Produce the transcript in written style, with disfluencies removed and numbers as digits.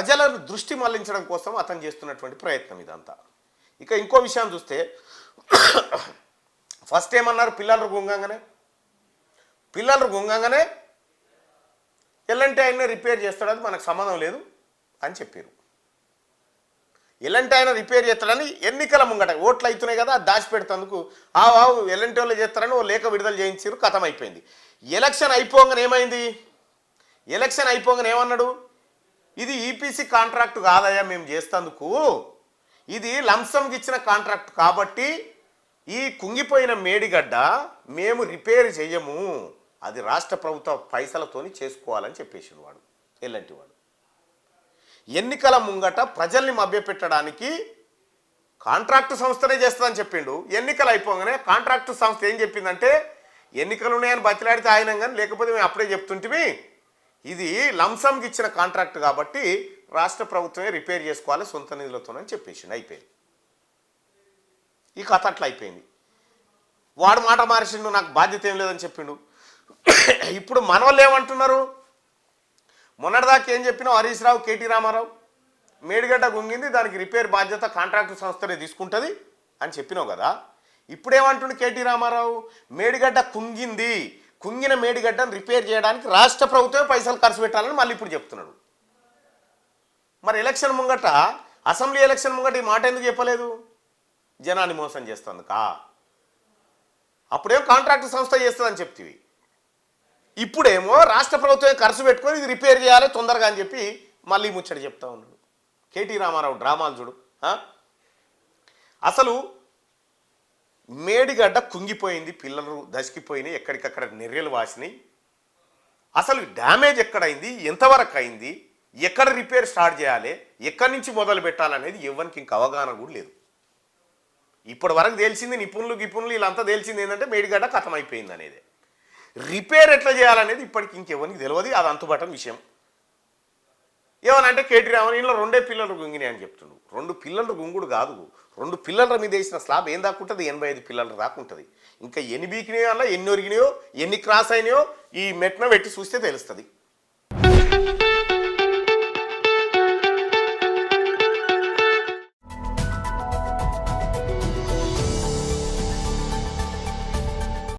ప్రజల దృష్టి మళ్లించడం కోసం అతను చేస్తున్నటువంటి ప్రయత్నం ఇదంతా. ఇక ఇంకో విషయం చూస్తే ఫస్ట్ ఏమన్నారు, పిల్లలు గుంగంగానే ఎల్లంటే ఆయన రిపేర్ చేస్తాడని మనకు సంబంధం లేదు అని చెప్పారు. ఎల్లంటే ఆయన రిపేర్ చేస్తాడని ఎన్నికల ముంగట ఓట్లు అవుతున్నాయి కదా, దాచిపెడుతందుకు ఎల్లంటి వాళ్ళు చేస్తారని ఓ లేఖ విడుదల చేయించారు, కథం అయిపోయింది. ఎలక్షన్ అయిపోగానే ఏమన్నాడు, ఇది ఈపీసీ కాంట్రాక్ట్ కాదయ్యా మేము చేస్తందుకు, ఇది లంసంకి ఇచ్చిన కాంట్రాక్ట్ కాబట్టి ఈ కుంగిపోయిన మేడిగడ్డ మేము రిపేర్ చెయ్యము, అది రాష్ట్ర ప్రభుత్వ పైసలతోని చేసుకోవాలని చెప్పేసిండు వాడు, ఎల్లంటి వాడు. ఎన్నికల ముంగట ప్రజల్ని మభ్యపెట్టడానికి కాంట్రాక్టు సంస్థనే చేస్తుందని చెప్పిండు. ఎన్నికలు అయిపోగానే కాంట్రాక్టు సంస్థ ఏం చెప్పిందంటే, ఎన్నికలు ఉన్నాయని బతిలాడితే ఆయన కానీ, లేకపోతే మేము అప్పుడే చెప్తుంటివి, ఇది లంసంకి ఇచ్చిన కాంట్రాక్ట్ కాబట్టి రాష్ట్ర ప్రభుత్వమే రిపేర్ చేసుకోవాలి సొంత నిధులతోనని చెప్పేసిండు. అయిపోయింది ఈ కథ, అట్లా అయిపోయింది. వాడు మాట మార్చిండు, నాకు బాధ్యత ఏం లేదని చెప్పిండు. ఇప్పుడు మన వాళ్ళు ఏమంటున్నారు, మొన్నటిదాకా ఏం చెప్పినావు, హరీష్ రావు, కేటీ రామారావు మేడిగడ్డ గుంగింది, దానికి రిపేర్ బాధ్యత కాంట్రాక్టు సంస్థనే తీసుకుంటుంది అని చెప్పినావు కదా. ఇప్పుడేమంటుండు కేటీ రామారావు, మేడిగడ్డ కుంగిన మేడిగడ్డను రిపేర్ చేయడానికి రాష్ట్ర ప్రభుత్వమే పైసలు ఖర్చు పెట్టాలని మళ్ళీ ఇప్పుడు చెప్తున్నాడు. మరి ఎలక్షన్ ముంగట, అసెంబ్లీ ఎలక్షన్ ముంగట ఈ మాట ఎందుకు చెప్పలేదు? జనాన్ని మోసం చేస్తుందికా. అప్పుడేమో కాంట్రాక్టు సంస్థ చేస్తుందని చెప్తివి, ఇప్పుడేమో రాష్ట్ర ప్రభుత్వమే ఖర్చు పెట్టుకొని ఇది రిపేర్ చేయాలి తొందరగా అని చెప్పి మళ్ళీ ముచ్చట చెప్తా ఉన్నాడు. కేటీ రామారావు డ్రామాలు చూడు. అసలు మేడిగడ్డ కుంగిపోయింది, పిల్లలు దశకిపోయినాయి, ఎక్కడికక్కడ నెర్రెలు వాసినాయి. అసలు డ్యామేజ్ ఎక్కడైంది, ఎంతవరకు అయింది, ఎక్కడ రిపేర్ స్టార్ట్ చేయాలి, ఎక్కడి నుంచి మొదలు పెట్టాలనేది ఎవరికి ఇంక అవగాహన కూడా లేదు. ఇప్పటి వరకు తెలిసింది నిపుణులు వీళ్ళంతా తెలిసింది ఏంటంటే మేడిగడ్డ కథం అయిపోయింది అనేది. రిపేర్ ఎట్లా చేయాలనేది ఇప్పటికి ఇంకెవరికి తెలియదు, అది అంతుబట్టని విషయం. ఏమనంటే కేటీ రామన్ ఇంట్లో 2 పిల్లలు గుంగినాయి అని చెప్తుండు. 2 పిల్లలు గుంగుడు కాదు, 2 పిల్లల మీద వేసిన స్లాబ్ ఏం దాక్కుంటుంది, 85 పిల్లలు దాక్కుంటుంది. ఇంకా ఎన్ని బీకినాయో అలా ఎన్ని ఒరిగినాయో ఎన్ని క్రాస్ అయినాయో ఈ మెట్న పెట్టి చూస్తే తెలుస్తుంది.